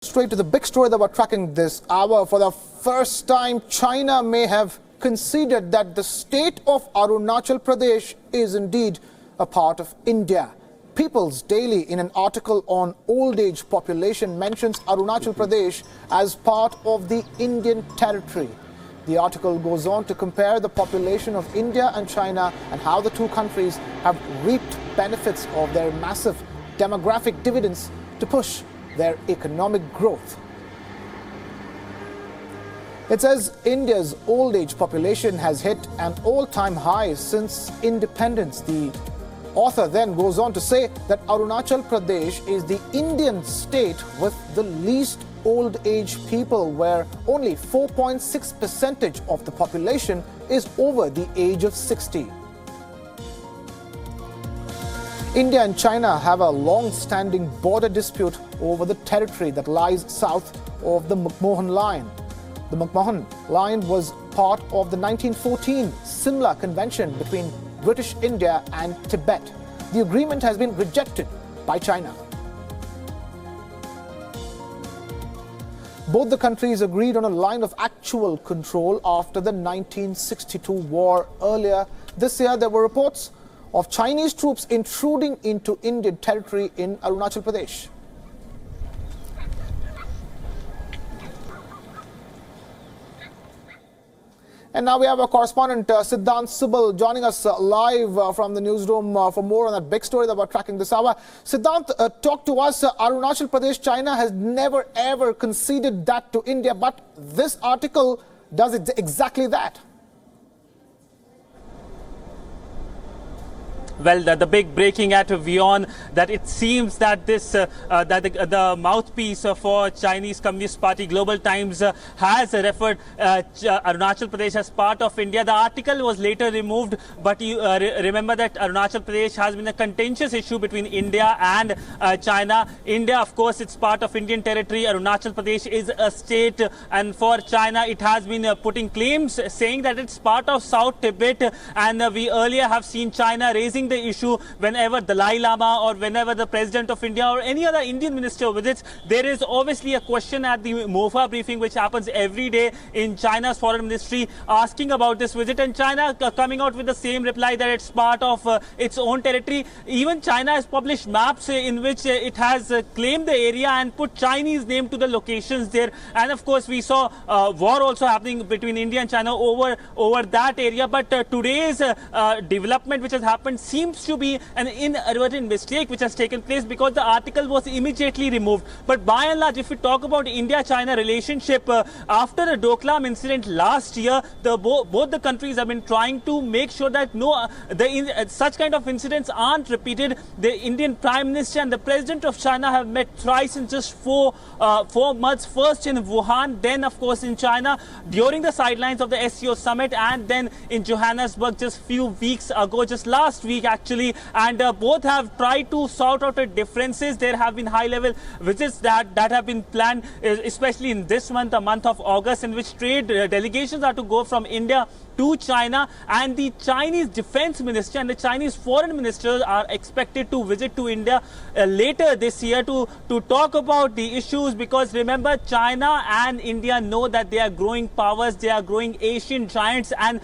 Straight to the big story that we're tracking this hour. For the first time, China may have conceded that the state of Arunachal Pradesh is indeed a part of India. People's Daily, in an article on old age population, mentions Arunachal Pradesh as part of the Indian territory. The article goes on to compare the population of India and China and how the two countries have reaped benefits of their massive demographic dividends to push their economic growth. It says India's old age population has hit an all-time high since independence. The author then goes on to say that Arunachal Pradesh is the Indian state with the least old age people, where only 4.6% of the population is over the age of 60. India and China have a long-standing border dispute over the territory that lies south of the McMahon Line. The McMahon Line was part of the 1914 Simla Convention between British India and Tibet. The agreement has been rejected by China. Both the countries agreed on a line of actual control after the 1962 war. Earlier this year, there were reports of Chinese troops intruding into Indian territory in Arunachal Pradesh. And now we have our correspondent Siddhant Subal joining us live from the newsroom for more on that big story that we're tracking this hour. Siddhant, talk to us. Arunachal Pradesh, China has never ever conceded that to India, but this article does exactly that. Well, the big breaking at WION, that it seems that this the mouthpiece for Chinese Communist Party, Global Times, has referred Arunachal Pradesh as part of India. The article was later removed, but you remember that Arunachal Pradesh has been a contentious issue between India and China. India, of course, it's part of Indian territory. Arunachal Pradesh is a state, and for China, it has been putting claims saying that it's part of South Tibet, and we earlier have seen China raising the issue whenever Dalai Lama or whenever the President of India or any other Indian minister visits. There is obviously a question at the MOFA briefing, which happens every day in China's foreign ministry, asking about this visit, and China coming out with the same reply that it's part of its own territory. Even China has published maps in which it has claimed the area and put Chinese name to the locations there. And of course, we saw war also happening between India and China over that area. But today's development which has happened seems to be an inadvertent mistake which has taken place, because the article was immediately removed. But by and large, if we talk about India-China relationship, after the Doklam incident last year, both the countries have been trying to make sure that such kind of incidents aren't repeated. The Indian Prime Minister and the President of China have met thrice in just four months. First in Wuhan, then of course in China during the sidelines of the SCO summit, and then in Johannesburg just few weeks ago, just last week actually, and both have tried to sort out the differences. There have been high-level visits that have been planned, especially in this month, the month of August, in which trade delegations are to go from India to China, and the Chinese defense minister and the Chinese foreign minister are expected to visit to India later this year to talk about the issues, because remember, China and India know that they are growing powers, they are growing Asian giants, and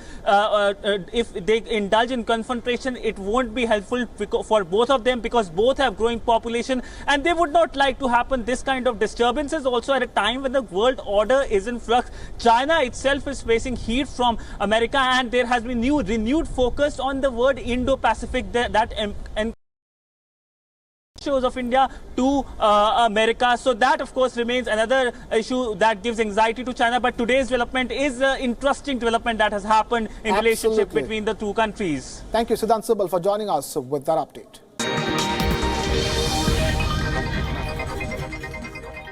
if they indulge in confrontation, it won't be helpful for both of them, because both have growing population and they would not like to happen this kind of disturbances also at a time when the world order is in flux. China itself is facing heat from America, and there has been renewed focus on the word Indo-Pacific that shows of India to America. So that of course remains another issue that gives anxiety to China. But today's development is an interesting development that has happened in relationship between the two countries. Thank you, Siddhant Subal, for joining us with that update.